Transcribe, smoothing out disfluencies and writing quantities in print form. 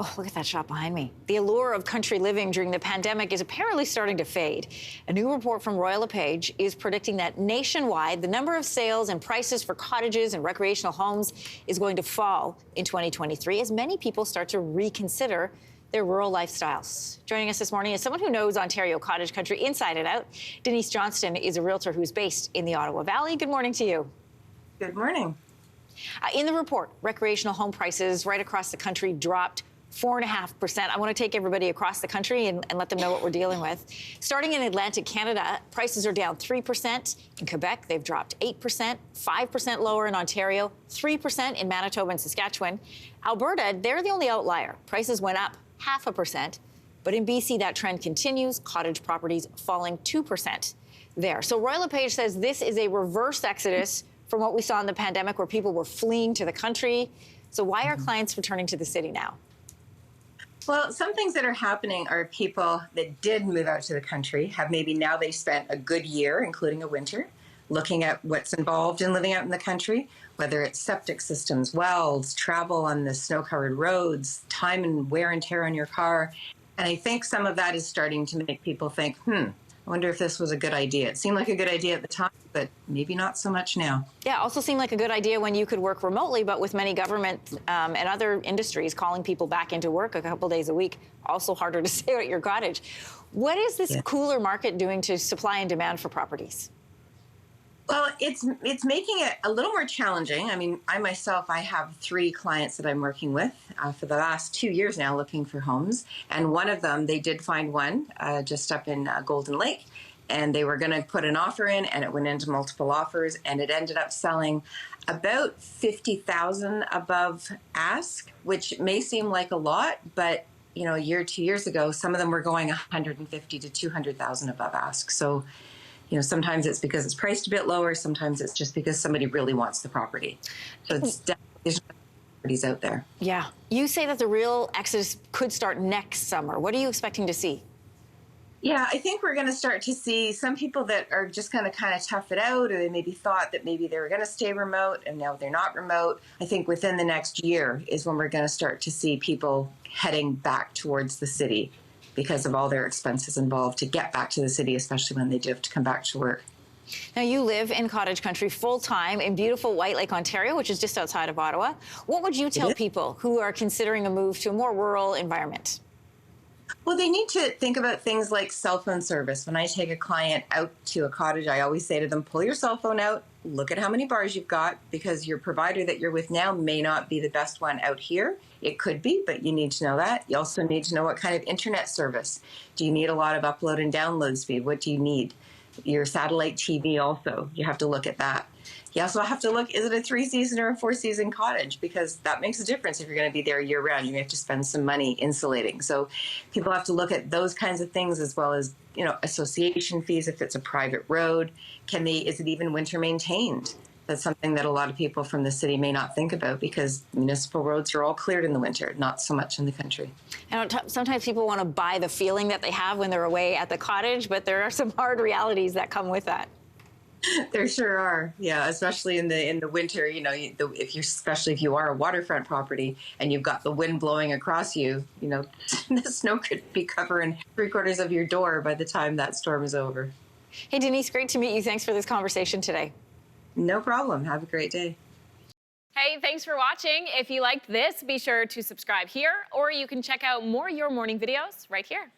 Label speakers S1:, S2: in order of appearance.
S1: Oh, look at that shot behind me. The allure of country living during the pandemic is apparently starting to fade. A new report from Royal LePage is predicting that nationwide, the number of sales and prices for cottages and recreational homes is going to fall in 2023 as many people start to reconsider their rural lifestyles. Joining us this morning is someone who knows Ontario cottage country inside and out. Denise Johnston is a realtor who's based in the Ottawa Valley. Good morning to you.
S2: Good morning.
S1: In the report, recreational home prices right across the country dropped 4.5%. I want to take everybody across the country and let them know what we're dealing with. Starting in Atlantic Canada, prices are down 3%. In Quebec, they've dropped 8%, 5% lower in Ontario, 3% in Manitoba and Saskatchewan. Alberta, they're the only outlier. Prices went up 0.5%. But in BC, that trend continues. Cottage properties falling 2% there. So Royal LePage says this is a reverse exodus from what we saw in the pandemic where people were fleeing to the country. So why are clients returning to the city now?
S2: Well, some things that are happening are people that did move out to the country have maybe now they spent a good year, including a winter, looking at what's involved in living out in the country, whether it's septic systems, wells, travel on the snow-covered roads, time and wear and tear on your car. And I think some of that is starting to make people think, I wonder if this was a good idea. It seemed like a good idea at the time, but maybe not so much now.
S1: Yeah, also seemed like a good idea when you could work remotely, but with many government and other industries calling people back into work a couple days a week, also harder to stay at your cottage. What is this cooler market doing to supply and demand for properties?
S2: Well, it's making it a little more challenging. I mean, I have 3 clients that I'm working with for the last 2 years now looking for homes. And one of them, they did find one just up in Golden Lake. And they were going to put an offer in, and it went into multiple offers. And it ended up selling about $50,000 above ask, which may seem like a lot. But, you know, a year, 2 years ago, some of them were going $150,000 to $200,000 above ask. So, you know, sometimes it's because it's priced a bit lower. Sometimes it's just because somebody really wants the property. So it's definitely properties out there.
S1: Yeah. You say that the real exodus could start next summer. What are you expecting to see?
S2: Yeah, I think we're going to start to see some people that are just going to kind of tough it out, or they maybe thought that maybe they were going to stay remote and now they're not remote. I think within the next year is when we're going to start to see people heading back towards the city, because of all their expenses involved to get back to the city, especially when they do have to come back to work.
S1: Now, you live in cottage country full-time in beautiful White Lake, Ontario, which is just outside of Ottawa. What would you tell people who are considering a move to a more rural environment?
S2: Well, they need to think about things like cell phone service. When I take a client out to a cottage, I always say to them, pull your cell phone out, look at how many bars you've got, because your provider that you're with now may not be the best one out here. It could be, but you need to know that. You also need to know what kind of internet service. Do you need a lot of upload and download speed? What do you need? Your satellite TV also, you have to look at that. You also have to look, is it a 3-season or a 4-season cottage? Because that makes a difference if you're going to be there year round. You have to spend some money insulating. So people have to look at those kinds of things, as well as, you know, association fees if it's a private road. Is it even winter maintained? That's something that a lot of people from the city may not think about, because municipal roads are all cleared in the winter, not so much in the country.
S1: And sometimes people want to buy the feeling that they have when they're away at the cottage, but there are some hard realities that come with that.
S2: There sure are, yeah. Especially in the winter, you know, especially if you are a waterfront property and you've got the wind blowing across you, you know, the snow could be covering 3/4 of your door by the time that storm is over.
S1: Hey, Denise, great to meet you. Thanks for this conversation today.
S2: No problem. Have a great day.
S3: Hey, thanks for watching. If you liked this, be sure to subscribe here, or you can check out more Your Morning videos right here.